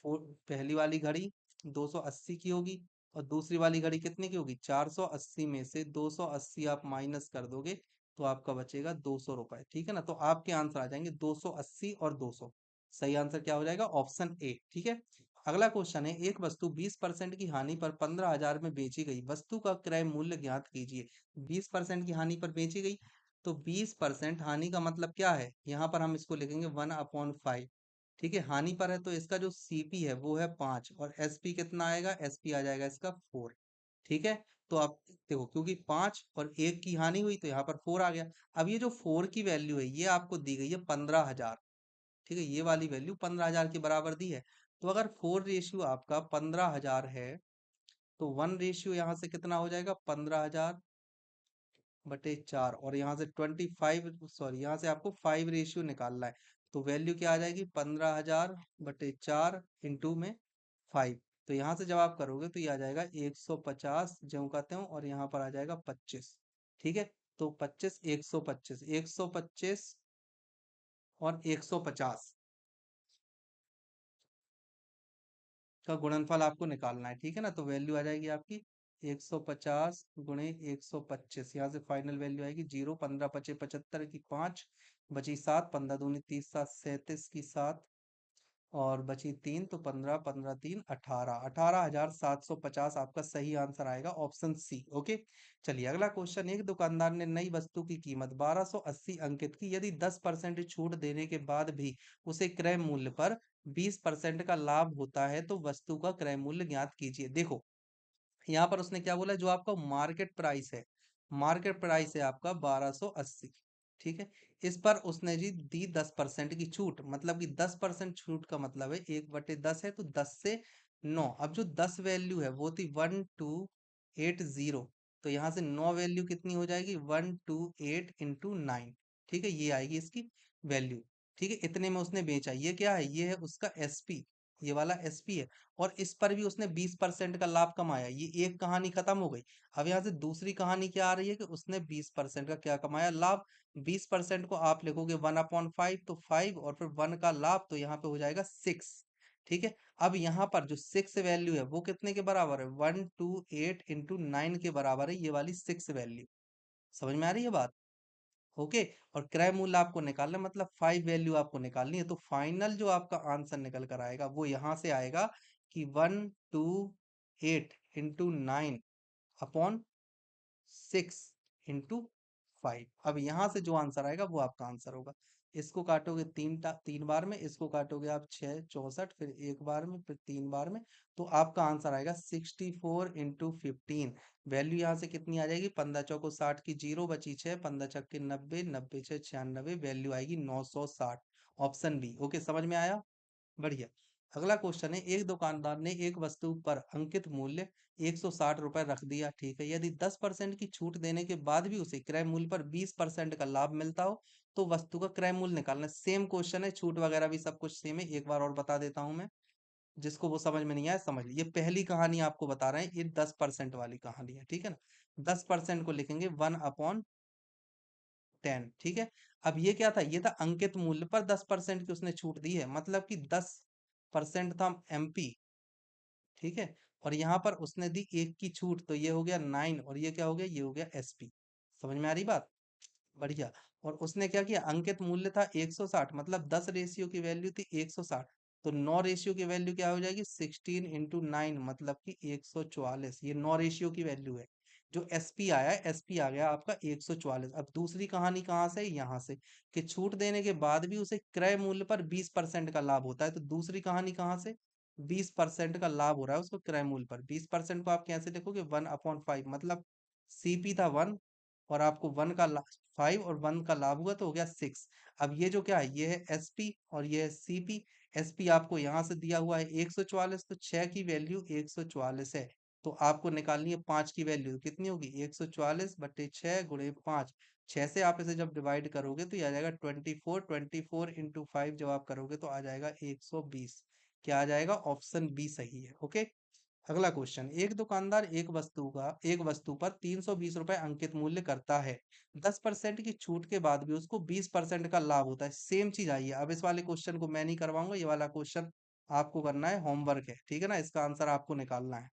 पहली वाली घड़ी 280 की होगी, और दूसरी वाली घड़ी कितने की होगी, 480 में से 280 आप माइनस कर दोगे तो आपका बचेगा 200 रुपए। ठीक है ना, तो आपके आंसर आ जाएंगे 280 और 200। सही आंसर क्या हो जाएगा, ऑप्शन ए। ठीक है, अगला क्वेश्चन है, एक वस्तु 20% की हानि पर 15,000 में बेची गई, वस्तु का क्रय मूल्य ज्ञात कीजिए। 20% की हानि पर बेची गई, तो 20% हानि का मतलब क्या है, यहाँ पर हम इसको लिखेंगे 1/5। ठीक है, हानि पर है तो इसका जो सीपी है वो है 5, और एसपी कितना आएगा, एसपी आ जाएगा इसका 4। ठीक है, तो आप देखो, क्योंकि 5 और 1 की हानि हुई तो यहाँ पर 4 आ गया। अब ये जो 4 की वैल्यू है ये आपको दी गई है 15,000। ठीक है, ये वाली वैल्यू 15,000 के बराबर दी है। तो अगर 4 रेशियो आपका 15,000 है, तो 1 रेशियो यहाँ से कितना हो जाएगा, 15,000/4, और यहाँ से 25, सॉरी यहाँ से आपको 5 रेशियो निकालना है। तो वैल्यू क्या आ जाएगी, 15,000/4 इंटू में 5। तो यहाँ से जब आप करोगे तो ये आ जाएगा 150 ज्यों का त्यों, और यहाँ पर आ जाएगा 25। ठीक है, तो 25, 125, 125 और 150 का गुणनफल आपको निकालना है। ठीक है ना, तो वैल्यू आ जाएगी आपकी 150 × 125। यहाँ से फाइनल वैल्यू आएगी 0, 15 × 5 = 75 की 5, बची 7, 15 दूनी 30, 7 37 की 7, और बची 3, तो 15, 15 3 18, 18,750 आपका सही आंसर आएगा, ऑप्शन सी। ओके, चलिए अगला क्वेश्चन, एक दुकानदार ने नई वस्तु की कीमत 1280 अंकित की, यदि 10% छूट देने के बाद भी उसे क्रय मूल्य पर 20% का लाभ होता है तो वस्तु का क्रय मूल्य ज्ञात कीजिए। देखो, यहाँ पर उसने क्या बोला, जो आपका मार्केट प्राइस है, मार्केट प्राइस है आपका 1280। ठीक है, इस पर उसने जी दी 10% की छूट, मतलब कि 10% छूट का मतलब है 1/10 है, तो 10 से 9। अब जो 10 वैल्यू है वो थी 1280, तो यहाँ से 9 वैल्यू कितनी हो जाएगी, 128 × 9। ठीक है, ये आएगी इसकी वैल्यू। ठीक है, इतने में उसने बेचा, ये क्या है, ये है उसका एसपी, ये वाला एसपी है, और इस पर भी उसने 20% का लाभ कमाया। ये एक कहानी खत्म हो गई। अब यहाँ से दूसरी कहानी क्या आ रही है कि उसने 20% का क्या कमाया, लाभ। 20% को आप लिखोगे 1/5, तो 5 और फिर 1 का लाभ, तो यहाँ पे हो जाएगा 6। ठीक है, अब यहाँ पर जो 6 वैल्यू है वो कितने के बराबर है, 128 × 9 के बराबर है, ये वाली 6 वैल्यू। समझ में आ रही है बात। ओके, और क्रय मूल्य आपको निकालना है, मतलब 5 वैल्यू आपको निकालनी है। तो फाइनल जो आपका आंसर निकल कर आएगा वो यहाँ से आएगा कि 128 × 9 अपॉन 6 × 5। अब यहाँ से जो आंसर आएगा वो आपका आंसर होगा। इसको काटोगे 3 बार में, इसको काटोगे आप 6 64, फिर एक बार में, फिर 3 बार में, तो आपका आंसर आएगा 64 × 15। वैल्यू यहाँ से कितनी आ जाएगी, 15 चौको 60 की 0, बची 6, 15 छक्के 90, 90 6 96, वैल्यू आएगी 960। Option B. ओके, समझ में आया, बढ़िया। अगला क्वेश्चन है, एक दुकानदार ने एक वस्तु पर अंकित मूल्य 160 रुपए रख दिया, ठीक है। यदि 10% की छूट देने के बाद भी उसे क्रय मूल्य पर 20% का लाभ मिलता हो तो वस्तु का क्रय मूल्य निकालना है। सेम क्वेश्चन है, छूट वगैरह भी सब कुछ सेम है। एक बार और बता देता हूं मैं, जिसको वो समझ में नहीं आया समझ लीजिए। ये पहली कहानी आपको बता रहे हैं, ये 10% वाली कहानी है, ठीक है ना। 10% को लिखेंगे 1/10, ठीक है। अब ये क्या था, ये था अंकित मूल्य पर 10% की उसने छूट दी है, मतलब कि 10% था एमपी, ठीक है। और यहाँ पर उसने दी 1 की छूट, तो ये हो गया 9, और ये क्या हो गया, ये हो गया एसपी। समझ में आ रही बात? बढ़िया। और उसने क्या किया, अंकित मूल्य था 160, मतलब 10 रेशियो की वैल्यू थी 160, तो 9 रेशियो की वैल्यू क्या हो जाएगी, 16 × 9, मतलब कि 144। ये 9 रेशियो की वैल्यू है। जो एसपी आया है, एसपी आ गया आपका 144। अब दूसरी कहानी कहाँ से, यहाँ से, कि छूट देने के बाद भी उसे क्रय मूल्य पर 20% का लाभ होता है। तो दूसरी कहानी कहाँ से, 20% का लाभ हो रहा है उसको क्रय मूल्य पर। 20% को आप कैसे देखोगे, 1/5, मतलब सीपी था 1, और आपको 5 और 1 का लाभ हुआ तो हो गया 6। अब ये जो क्या है, ये है एसपी और ये है सीपी। एसपी आपको यहाँ से दिया हुआ है 144, तो 6 की वैल्यू 144 है। तो आपको निकालनी है 5 की वैल्यू, कितनी होगी, 144/6 × 5। 6 से आप इसे जब डिवाइड करोगे तो ये आ जाएगा 24। 24 × 5 जब आप करोगे तो आ जाएगा 120। क्या आ जाएगा, ऑप्शन बी सही है। ओके। अगला क्वेश्चन, एक दुकानदार एक वस्तु पर 320 रुपए अंकित मूल्य करता है। 10% की छूट के बाद भी उसको 20% का लाभ होता है। सेम चीज आई है। अब इस वाले क्वेश्चन को मैं नहीं करवाऊंगा, ये वाला क्वेश्चन आपको करना है, होमवर्क है, ठीक है ना। इसका आंसर आपको निकालना है।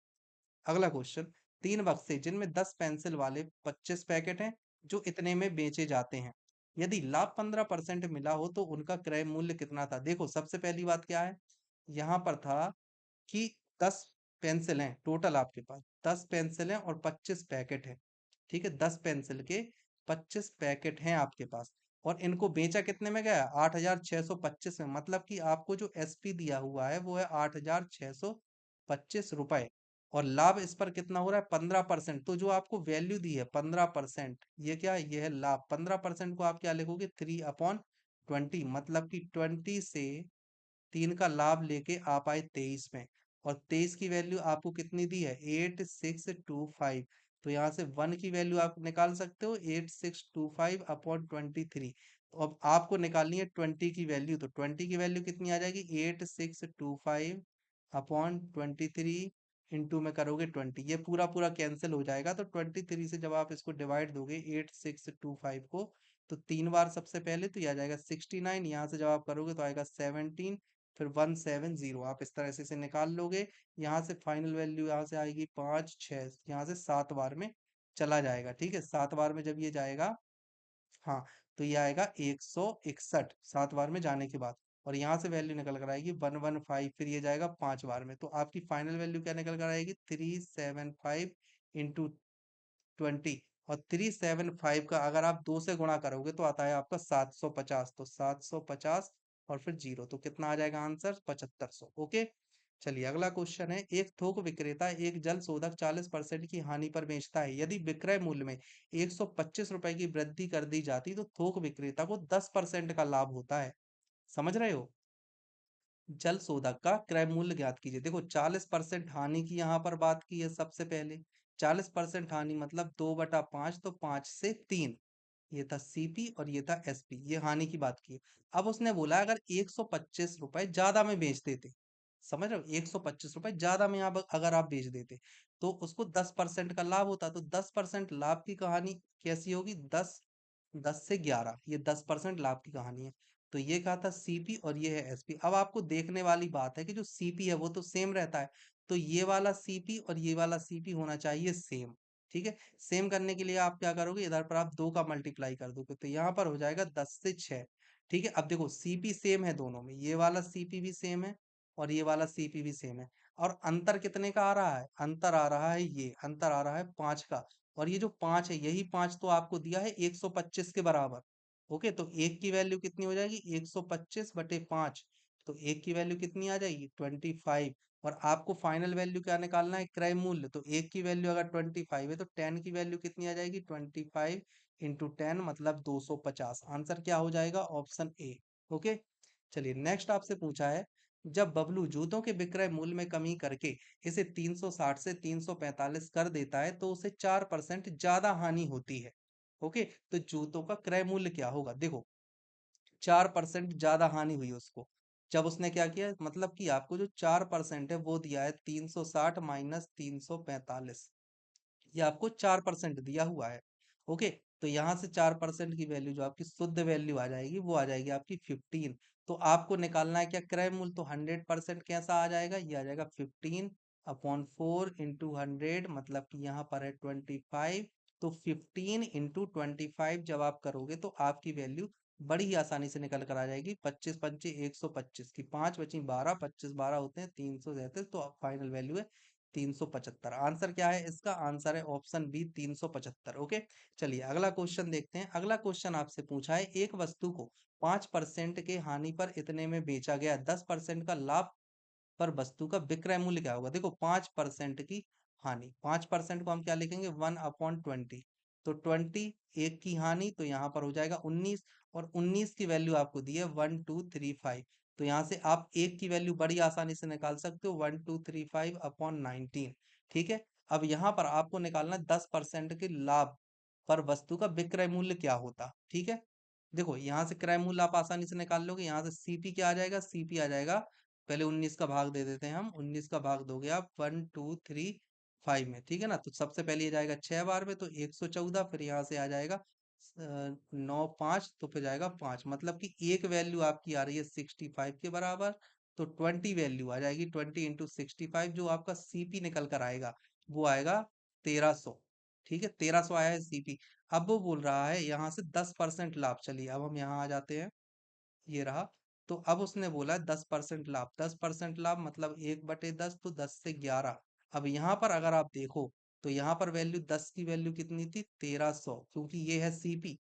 अगला क्वेश्चन, 3 बक्से जिनमें 10 पेंसिल वाले 25 पैकेट हैं जो इतने में बेचे जाते हैं। यदि लाभ 15% मिला हो तो उनका क्रय मूल्य कितना था। देखो सबसे पहली बात क्या है, यहाँ पर था कि 10 पेंसिल हैं टोटल आपके पास, 10 पेंसिल हैं और 25 पैकेट हैं, ठीक है। 10 पेंसिल के 25 पैकेट हैं आपके पास, और इनको बेचा कितने में गया, 8,625 में, मतलब कि आपको जो एसपी दिया हुआ है वो है 8,625 रुपए, और लाभ इस पर कितना हो रहा है, 15%। तो जो आपको वैल्यू दी है 15%, ये क्या है, ये है लाभ। 15% को आप क्या लिखोगे, 3/20, मतलब कि 20 से 3 का लाभ लेके आप आए 23 में, और 23 की वैल्यू आपको कितनी दी है, 8625। तो यहाँ से 1 की वैल्यू आप निकाल सकते हो, 8625/23। तो अब आपको निकालनी है 20 की वैल्यू, तो 20 की वैल्यू कितनी आ जाएगी, 8625/23, इंटू में करोगे 20, ये पूरा पूरा कैंसिल हो जाएगा। तो 23 से जब आप इसको डिवाइड दोगे 8625 को, तो 3 बार सबसे पहले तो ये आ जाएगा 69, यहाँ से जब आप करोगे तो आएगा 17, फिर 170, आप इस तरह से इसे निकाल लोगे। यहाँ से फाइनल वैल्यू यहाँ से आएगी 5 6, यहाँ से 7 बार में चला जाएगा, ठीक है। 7 बार में जब ये जाएगा, हाँ, तो ये आएगा 161 7 बार में जाने के बाद, और यहाँ से वैल्यू निकल कर आएगी 115, फिर ये जाएगा 5 बार में, तो आपकी फाइनल वैल्यू क्या निकल कर आएगी, 375 × 20, और 375 का अगर आप 2 से गुणा करोगे तो आता है आपका 750, तो 750 और फिर जीरो, तो कितना आ जाएगा आंसर, 7500। ओके। चलिए अगला क्वेश्चन है, एक थोक विक्रेता एक जल शोधक 40% की हानि पर बेचता है। यदि विक्रय मूल्य में 125 रुपए की वृद्धि कर दी जाती तो थोक विक्रेता को 10% का लाभ होता है। समझ रहे हो, जल शोधक का क्रय मूल्य ज्ञात कीजिए। देखो 40% हानि की यहाँ पर बात की है सबसे पहले। 40% हानि मतलब 2/5, तो 5 से 3, ये था सीपी और ये था एसपी, ये हानि की बात की है। अब उसने बोला अगर 125 रुपए ज्यादा में बेच देते, समझ रहे हो, 125 रुपए ज्यादा में आप अगर आप बेच देते तो उसको 10% का लाभ होता। तो 10% लाभ की कहानी कैसी होगी, 10 से 11, ये 10% लाभ की कहानी है। तो ये कहा था सीपी और ये है एसपी। अब आपको देखने वाली बात है कि जो सीपी है वो तो सेम रहता है, तो ये वाला सीपी और ये वाला सीपी होना चाहिए सेम, ठीक है। सेम करने के लिए आप क्या करोगे, इधर पर आप 2 का मल्टीप्लाई कर दोगे, तो यहाँ पर हो जाएगा 10 से 6, ठीक है। अब देखो सीपी सेम है दोनों में, ये वाला सीपी भी सेम है और ये वाला सीपी भी सेम है, और अंतर कितने का आ रहा है, अंतर आ रहा है, ये अंतर आ रहा है 5 का, और ये जो 5 है, यही 5 तो आपको दिया है 125 के बराबर। ओके, तो एक की वैल्यू कितनी हो जाएगी, 125/5, तो एक की वैल्यू कितनी आ जाएगी, 25। और आपको फाइनल वैल्यू क्या निकालना है, क्रय मूल्य, तो एक की वैल्यू अगर 25 है तो 10 की वैल्यू कितनी आ जाएगी, 25 × 10, मतलब 250। आंसर क्या हो जाएगा, ऑप्शन ए। ओके। चलिए नेक्स्ट आपसे पूछा है, जब बबलू जूतों के विक्रय मूल्य में कमी करके इसे 360 से 345 कर देता है तो उसे 4% ज्यादा हानि होती है। ओके, तो जूतों का क्रय मूल्य क्या होगा? देखो, 4% ज्यादा हानि हुई उसको जब उसने क्या किया, मतलब कि आपको जो 4% है वो दिया है 360 माइनस 345, ये आपको 4% दिया हुआ है। ओके, तो यहाँ से 4% की वैल्यू जो आपकी शुद्ध वैल्यू आ जाएगी वो आ जाएगी आपकी 15। तो आपको निकालना है क्या क्रय मूल्य, तो 100% कैसा आ जाएगा, ये आ जाएगा 15/4 × 100, मतलब कि यहाँ पर है 25। तो 15 × 25 जब आप करोगे तो आपकी वैल्यू बड़ी ही आसानी से निकल कर आ जाएगी। 25 पंचे 125 की 5 बची 12, 25 12 होते हैं 337, तो फाइनल वैल्यू है 375। आंसर क्या है इसका? आंसर है ऑप्शन बी 375। ओके, चलिए अगला क्वेश्चन देखते हैं। अगला क्वेश्चन आपसे पूछा है, एक वस्तु को 5% के हानि पर इतने में बेचा गया, 10% का लाभ पर वस्तु का विक्रय मूल्य क्या होगा? देखो, 5% की हानि, 5% को हम क्या लिखेंगे, 1/20। तो 20 एक की हानि, तो यहाँ पर हो जाएगा 19, और 19 की वैल्यू आपको दी है 1235। तो यहाँ से आप एक की वैल्यू बड़ी आसानी से निकाल सकते हो, 1235/19। ठीक है, अब यहाँ पर आपको निकालना 10% के लाभ पर वस्तु का विक्रय मूल्य क्या होता। ठीक है, देखो यहाँ से क्रय मूल्य आप आसानी से निकाल लोगे। यहाँ से सीपी क्या आ जाएगा, सीपी आ जाएगा, पहले 19 का भाग दे देते हैं हम। 19 का भाग दोगे आप 1235 में, ठीक है ना। तो सबसे पहले ये जाएगा 6 बार में, तो 114। फिर यहाँ से आ जाएगा 9 5, तो फिर जाएगा 5, मतलब कि एक वैल्यू आपकी आ रही है 65 के बराबर। तो 20 वैल्यू आ जाएगी, 20 × 65, जो आपका सीपी निकल कर आएगा वो आएगा 1300। ठीक है, 1300 आया है सीपी। अब वो बोल रहा है यहाँ से 10% लाभ। चलिए अब हम यहाँ आ जाते हैं, ये रहा। तो अब उसने बोला 10% लाभ, 10% लाभ मतलब 1/10, तो 10 से 11। अब यहाँ पर अगर आप देखो तो यहाँ पर वैल्यू 10 की वैल्यू कितनी थी, 1300, क्योंकि ये है सीपी।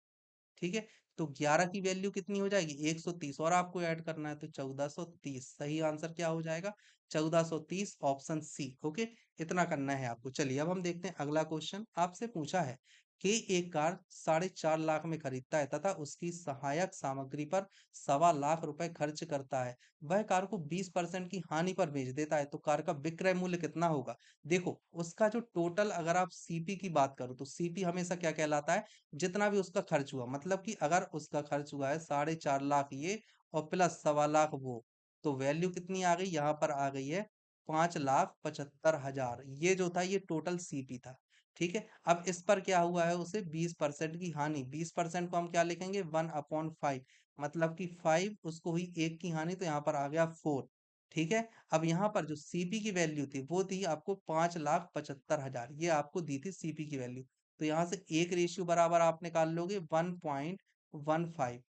ठीक है, तो 11 की वैल्यू कितनी हो जाएगी, 130, और आपको ऐड करना है तो 1430। सही आंसर क्या हो जाएगा, 1430, ऑप्शन सी। ओके, इतना करना है आपको। चलिए अब हम देखते हैं अगला क्वेश्चन। आपसे पूछा है कि एक कार 4.5 लाख में खरीदता है तथा उसकी सहायक सामग्री पर 1.25 लाख रुपए खर्च करता है। वह कार को 20% की हानि पर बेच देता है, तो कार का विक्रय मूल्य कितना होगा? देखो, उसका जो टोटल, अगर आप सीपी की बात करो तो सीपी हमेशा क्या कहलाता है, जितना भी उसका खर्च हुआ, मतलब कि अगर उसका खर्च हुआ है 4.5 लाख ये, और प्लस 1.25 लाख वो, तो वैल्यू कितनी आ गई, यहाँ पर आ गई है 5,75,000। ये जो था ये टोटल सीपी था। ठीक है, अब इस पर क्या हुआ है, उसे 20% की हानि। 20% को हम क्या लिखेंगे, 1/5, मतलब कि 5 उसको हुई एक की हानि, तो यहाँ पर आ गया 4। ठीक है, अब यहाँ पर जो सीपी की वैल्यू थी वो थी आपको 5,75,000, ये आपको दी थी सीपी की वैल्यू। तो यहाँ से एक रेशियो बराबर आप निकाल लोगे 1.15।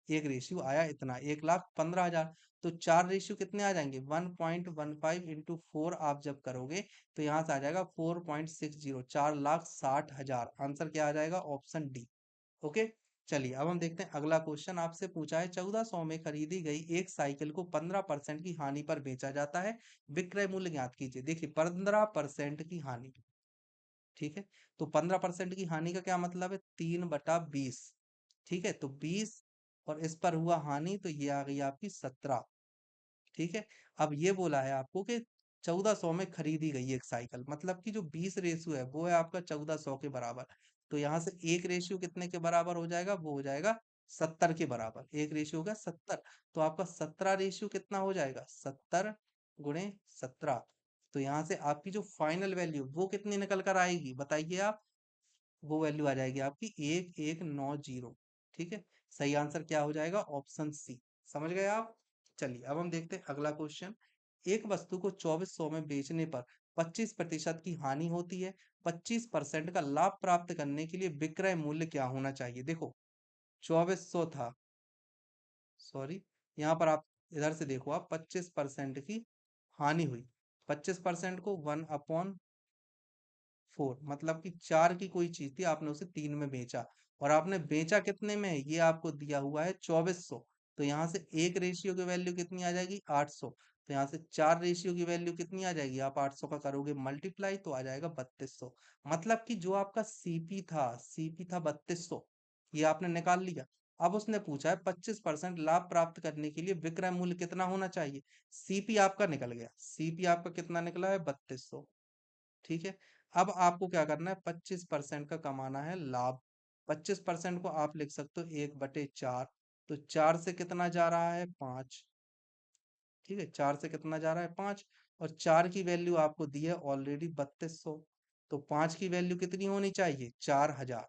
एक रेशियो आया इतना, 1,15,000। तो चार रेशियो कितने आ जाएंगे, 1.15 × 4 आप जब करोगे तो यहाँ से आ जाएगा 4.60, 4,60,000। आंसर क्या आ जाएगा, ऑप्शन डी। ओके, चलिए अब हम देखते हैं अगला क्वेश्चन। आपसे पूछा है 1400 में खरीदी गई एक साइकिल को 15% की हानि पर बेचा जाता है, विक्रय मूल्य ज्ञात कीजिए। देखिए, 15% की हानि, ठीक है, तो 15% की हानि का क्या मतलब है, 3/20। ठीक है, तो 20, और इस पर हुआ हानि, तो ये आ गई आपकी 17। ठीक है, अब ये बोला है आपको कि 1400 में खरीदी गई एक साइकिल, मतलब कि जो 20 रेशियो है वो है आपका 1400 के बराबर। तो यहाँ से एक रेशियो कितने के बराबर हो जाएगा, वो हो जाएगा 70 के बराबर। एक रेशियो होगा 70, तो आपका 17 रेशियो कितना हो जाएगा, 70 × 17। तो यहाँ से आपकी जो फाइनल वैल्यू वो कितनी निकल कर आएगी, बताइए आप। वो वैल्यू आ जाएगी आपकी 1190। ठीक है, सही आंसर क्या हो जाएगा, ऑप्शन सी। समझ गए आप। चलिए अब हम देखते हैं अगला क्वेश्चन। एक वस्तु को 2400 में बेचने पर 25% की हानि होती है, 25% का लाभ प्राप्त करने के लिए विक्रय मूल्य क्या होना चाहिए? देखो, 2400 था, सॉरी, यहाँ पर आप इधर से देखो, आप 25% की हानि हुई। 25% को 1/4, मतलब कि 4 की कोई चीज थी, आपने उसे 3 में बेचा, और आपने बेचा कितने में है, ये आपको दिया हुआ है 2400। तो यहाँ से एक रेशियो की वैल्यू कितनी आ जाएगी, 800। तो यहाँ से चार रेशियो की वैल्यू कितनी आ जाएगी, आप 800 का करोगे मल्टीप्लाई तो आ जाएगा 3200। मतलब कि जो आपका सीपी था, सीपी था 3200, ये आपने निकाल लिया। अब उसने पूछा है 25% लाभ प्राप्त करने के लिए विक्रय मूल्य कितना होना चाहिए। सीपी आपका निकल गया, सीपी आपका कितना निकला है 3200। ठीक है, अब आपको क्या करना है, 25% का कमाना है लाभ। 25% को आप लिख सकते हो 1/4। तो 4 से कितना जा रहा है 5। ठीक है, 4 से कितना जा रहा है 5। और 4 की वैल्यू आपको दी है ऑलरेडी 3200। तो 5 की वैल्यू कितनी होनी चाहिए 4000।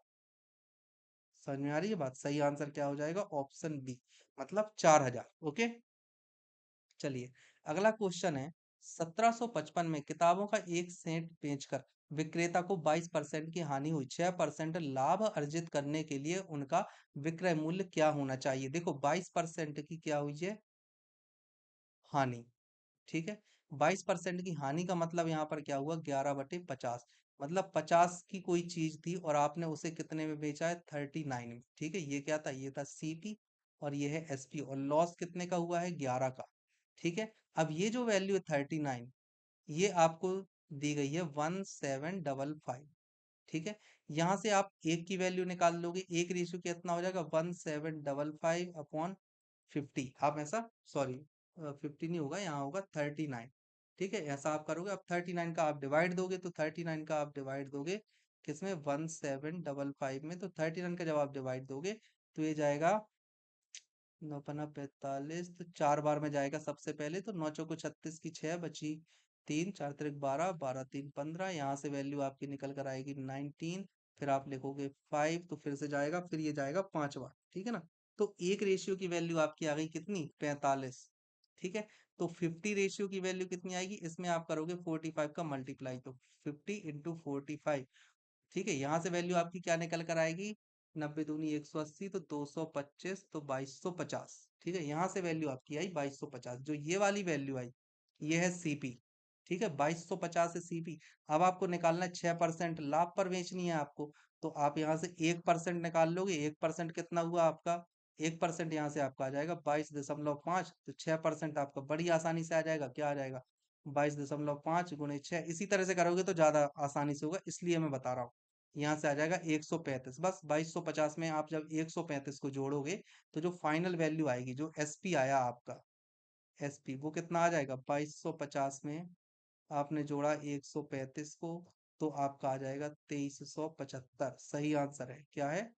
समझ में आ रही है बात। सही आंसर क्या हो जाएगा ऑप्शन बी, मतलब 4000। ओके, चलिए अगला क्वेश्चन है। 1755 में किताबों का एक सेट बेचकर विक्रेता को 22% की हानि हुई। 6% लाभ अर्जित करने के लिए उनका विक्रय मूल्य क्या होना चाहिए। देखो 22% की क्या हुई है हानि। ठीक है, 22% की हानि का मतलब यहाँ पर क्या हुआ 11/50। मतलब 50 की कोई चीज थी और आपने उसे कितने में बेचा है 39 में। ठीक है, ये क्या था, ये था सीपी और ये है एसपी, और लॉस कितने का हुआ है 11 का। ठीक है, अब ये जो वैल्यू है 39, ये आपको दी गई है 1755। ठीक है, यहां से आप एक की वैल्यू निकाल लोगे, एक रेशियो कितना हो जाएगा 1755/50। आप ऐसा, सॉरी 50 नहीं होगा, यहाँ होगा 39। ठीक है, ऐसा आप करोगे। अब 39 का आप डिवाइड दोगे, तो 39 का आप डिवाइड दोगे किसमें 1755 में। तो 39 का जब आप डिवाइड दोगे तो ये जाएगा 9×5 = 45। तो 4 बार में जाएगा सबसे पहले। तो 9×4 = 36 की 6 बची, 3 4×3 = 12, 12×3 = 15। यहाँ से वैल्यू आपकी निकल कर आएगी 19। फिर आप लिखोगे 5, तो फिर से जाएगा, फिर ये जाएगा 5 बार। ठीक है ना। तो एक रेशियो की वैल्यू आपकी आ गई कितनी 45। ठीक है, तो 50 रेशियो की वैल्यू कितनी आएगी, इसमें आप करोगे 45 का मल्टीप्लाई। तो 50 × 45। ठीक है, यहाँ से वैल्यू आपकी क्या निकल कर आएगी 90 दूनी 180, तो 225, तो 2250। ठीक है, यहाँ से वैल्यू आपकी आई 2250। जो ये वाली वैल्यू आई ये है सीपी। ठीक है, 2250 है सीपी। अब आपको निकालना है 6% लाभ पर बेचनी है आपको। तो आप यहाँ से 1% निकाल लोगे। 1% कितना हुआ आपका, 1% यहाँ से आपका आ जाएगा 22.5। तो 6% आपका बड़ी आसानी से आ जाएगा, क्या आ जाएगा 22.5 × 6। इसी तरह से करोगे तो ज्यादा आसानी से होगा, इसलिए मैं बता रहा हूँ। यहाँ से आ जाएगा 135। बस 2250 में आप जब 135 को जोड़ोगे तो जो फाइनल वैल्यू आएगी, जो एसपी आया आपका, एसपी वो कितना आ जाएगा 2250 में आपने जोड़ा 135 को, तो आपका आ जाएगा 2375। सही आंसर है, क्या है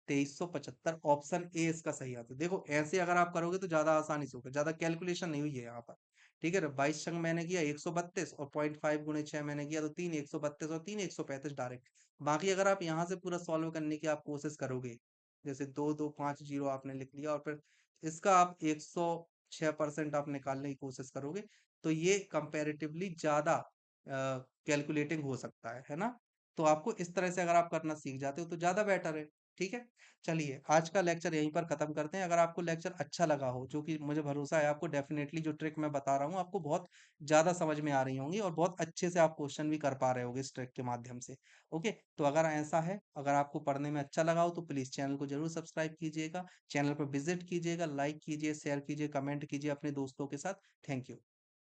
2375। ऑप्शन ए इसका सही आंसर। देखो ऐसे अगर आप करोगे तो ज्यादा आसानी से होगा, ज्यादा कैलकुलेशन नहीं हुई है यहाँ पर। ठीक है, 22 संग मैंने किया 132 और 0.5 × 6 मैंने किया, तो 3 132 और 3 135 डायरेक्ट। बाकी अगर आप यहाँ से पूरा सॉल्व करने की आप कोशिश करोगे, जैसे 2250 आपने लिख लिया और फिर इसका आप 106% आप निकालने की कोशिश करोगे, तो ये कंपैरेटिवली ज्यादा कैलकुलेटिंग हो सकता है ना। तो आपको इस तरह से अगर आप करना सीख जाते हो तो ज्यादा बेटर है। ठीक है, चलिए आज का लेक्चर यहीं पर खत्म करते हैं। अगर आपको लेक्चर अच्छा लगा हो, जो कि मुझे भरोसा है आपको, डेफिनेटली जो ट्रिक मैं बता रहा हूँ आपको बहुत ज्यादा समझ में आ रही होंगी और बहुत अच्छे से आप क्वेश्चन भी कर पा रहे होगे इस ट्रिक के माध्यम से। ओके, तो अगर ऐसा है, अगर आपको पढ़ने में अच्छा लगा हो तो प्लीज चैनल को जरूर सब्सक्राइब कीजिएगा, चैनल पर विजिट कीजिएगा, लाइक कीजिए, शेयर कीजिए, कमेंट कीजिए अपने दोस्तों के साथ। Thank you.